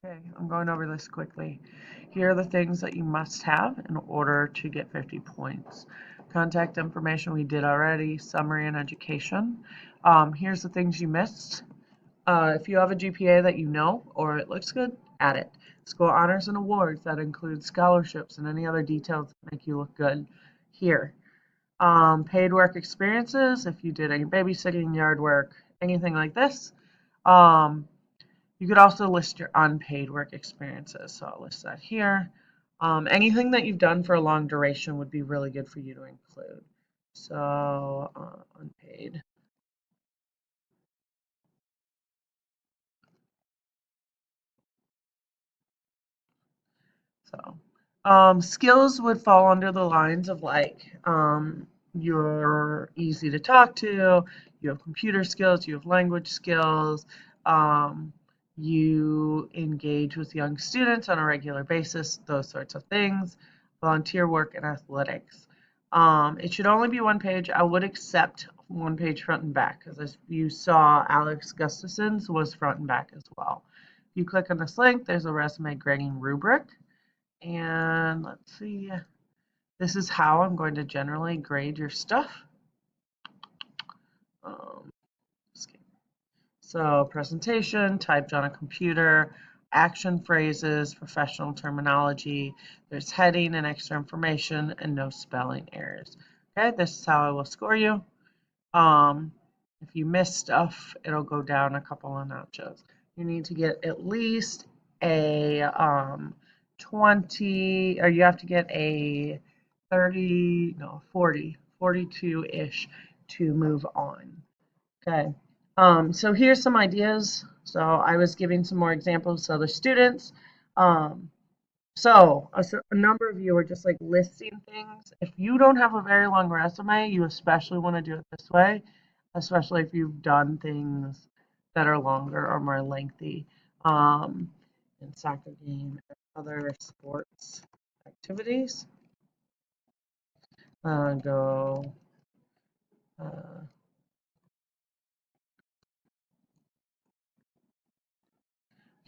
Okay, I'm going over this quickly. Here are the things that you must have in order to get 50 points. Contact information we did already, summary and education. Here's the things you missed. If you have a GPA that you know or it looks good, add it. School honors and awards, that includes scholarships and any other details that make you look good here. Paid work experiences, if you did any babysitting, yard work, anything like this. Um, you could also list your unpaid work experiences. So I'll list that here. Anything that you've done for a long duration would be really good for you to include. So unpaid. So skills would fall under the lines of like you're easy to talk to, you have computer skills, you have language skills, um, you engage with young students on a regular basis, those sorts of things, volunteer work and athletics. It should only be one page. I would accept one page front and back because as you saw, Alex Gustafson's was front and back as well. If you click on this link, there's a resume grading rubric. And let's see, this is how I'm going to generally grade your stuff. Um, so presentation, typed on a computer, action phrases, professional terminology, there's heading and extra information, and no spelling errors. Okay, this is how I will score you. If you miss stuff, it'll go down a couple of notches. You need to get at least a 20, or you have to get a 30, no, 40, 42-ish to move on. Okay. So here's some ideas. So I was giving some more examples to other students. Um, a number of you are just like listing things. If you don't have a very long resume, you especially want to do it this way, especially if you've done things that are longer or more lengthy, in soccer game and other sports activities. Go. Uh,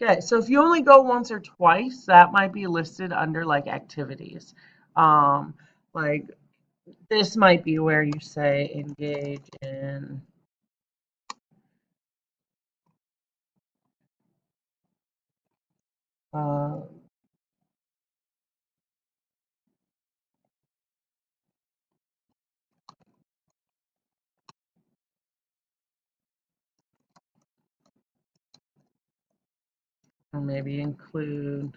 okay, so if you only go once or twice, that might be listed under like activities. Um, like this might be where you say engage in uh, or maybe include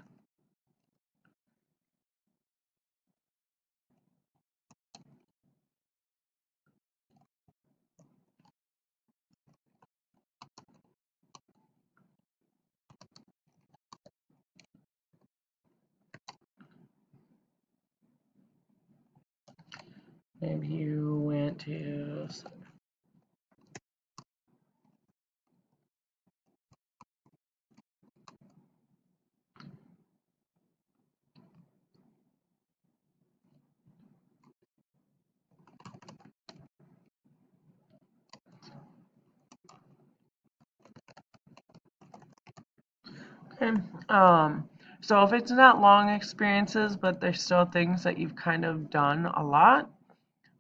maybe you went to okay. So if it's not long experiences, but there's still things that you've kind of done a lot,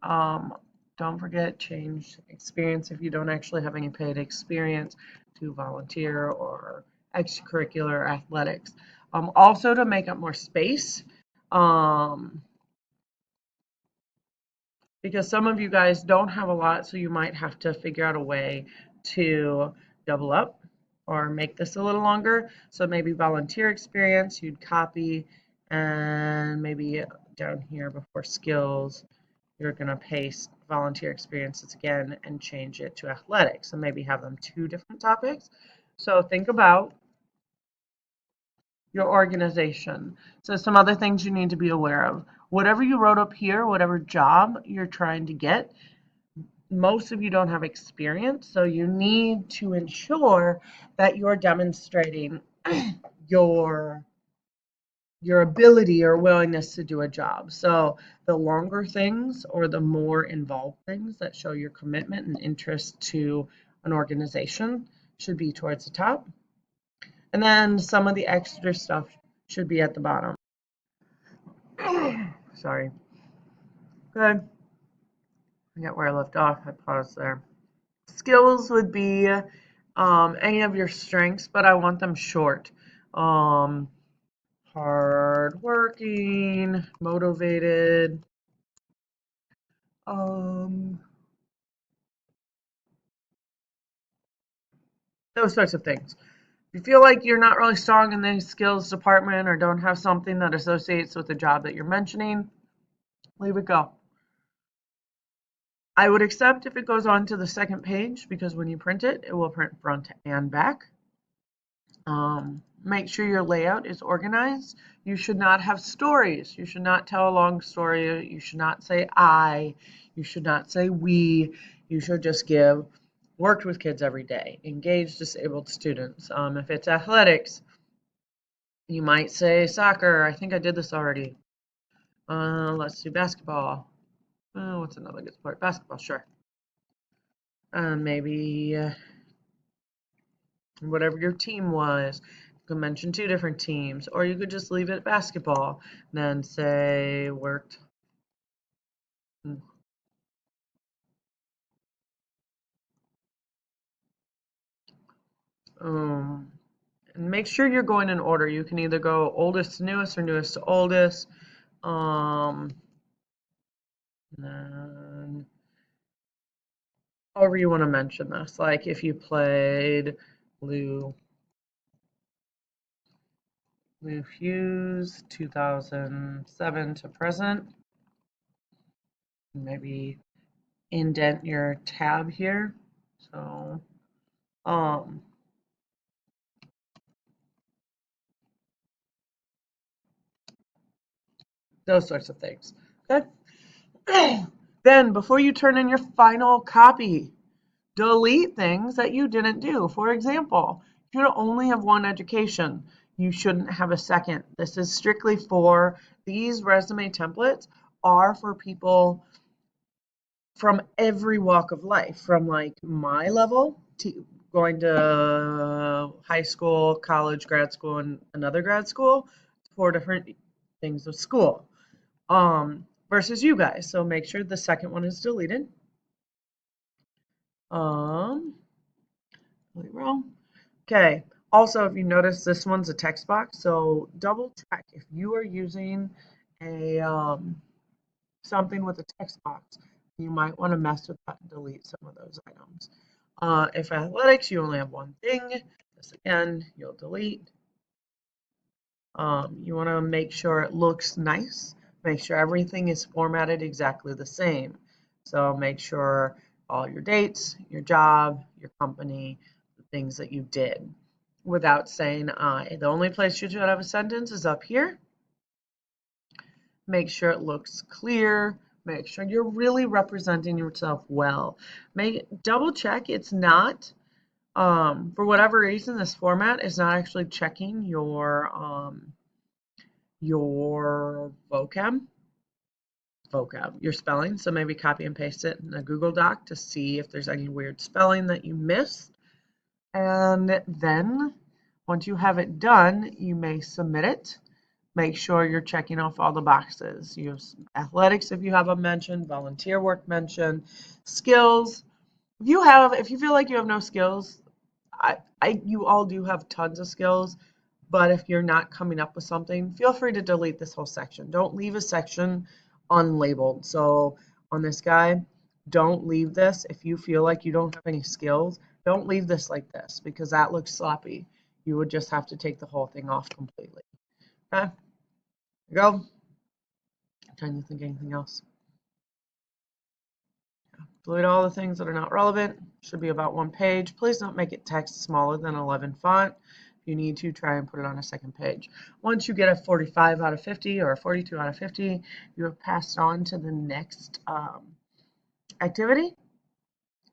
um, don't forget change experience if you don't actually have any paid experience to volunteer or extracurricular athletics. Also to make up more space, um, because some of you guys don't have a lot, so you might have to figure out a way to double up or make this a little longer. So maybe volunteer experience, you'd copy, and maybe down here before skills, you're going to paste volunteer experiences again and change it to athletics. So maybe have them two different topics. So think about your organization. So some other things you need to be aware of. Whatever you wrote up here, whatever job you're trying to get, most of you don't have experience, so you need to ensure that you're demonstrating your your ability or willingness to do a job. So the longer things or the more involved things that show your commitment and interest to an organization should be towards the top. And then some of the extra stuff should be at the bottom. Sorry. Good. I forget where I left off. I paused there. Skills would be any of your strengths, but I want them short. Hardworking, motivated, those sorts of things. If you feel like you're not really strong in the skills department or don't have something that associates with the job that you're mentioning, leave it go. I would accept if it goes on to the second page because when you print it, it will print front and back. Make sure your layout is organized. You should not have stories. You should not tell a long story. You should not say I. You should not say we. You should just give worked with kids every day, engaged disabled students. If it's athletics, you might say soccer. I think I did this already. Let's do basketball. What's another good sport? Basketball, sure. Maybe whatever your team was. You could mention 2 different teams, or you could just leave it at basketball, then say worked. And make sure you're going in order. You can either go oldest to newest or newest to oldest. Then however you want to mention this, like if you played Lou Hughes 2007 to present, maybe indent your tab here. So those sorts of things. Okay. Then before you turn in your final copy, delete things that you didn't do. For example, if you only have 1 education, you shouldn't have a second. This is strictly for these resume templates are for people from every walk of life, from like my level to going to high school, college, grad school, and another grad school, 4 different things of school. Versus you guys. So make sure the second one is deleted. Wrong. Okay. Also, if you notice, this one's a text box, so double check if you are using a something with a text box. You might want to mess with that and delete some of those items. If athletics, you only have 1 thing. This again, you'll delete. You want to make sure it looks nice. Make sure everything is formatted exactly the same. So make sure all your dates, your job, your company, the things that you did without saying I. The only place you should have a sentence is up here. Make sure it looks clear. Make sure you're really representing yourself well. Double check it's not, for whatever reason, this format is not actually checking your vocab, your spelling. So maybe copy and paste it in a Google Doc to see if there's any weird spelling that you missed. And then once you have it done, you may submit it. Make sure you're checking off all the boxes. You have athletics if you have a mention, volunteer work mention, skills. If you feel like you have no skills, you all do have tons of skills, but if you're not coming up with something, feel free to delete this whole section. Don't leave a section unlabeled. So on this guy, don't leave this. If you feel like you don't have any skills, don't leave this like this because that looks sloppy. You would just have to take the whole thing off completely. Okay, there you go. I'm trying to think of anything else. Delete all the things that are not relevant. Should be about 1 page. Please don't make it text smaller than 11 font. If you need to, try and put it on a second page. Once you get a 45 out of 50 or a 42 out of 50, you have passed on to the next activity.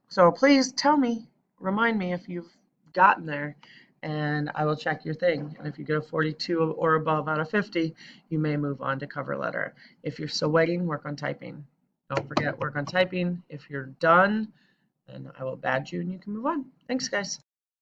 So please tell me, remind me if you've gotten there, and I will check your thing. And if you get a 42 or above out of 50, you may move on to cover letter. If you're still waiting, work on typing. Don't forget, work on typing. If you're done, then I will badge you and you can move on. Thanks, guys.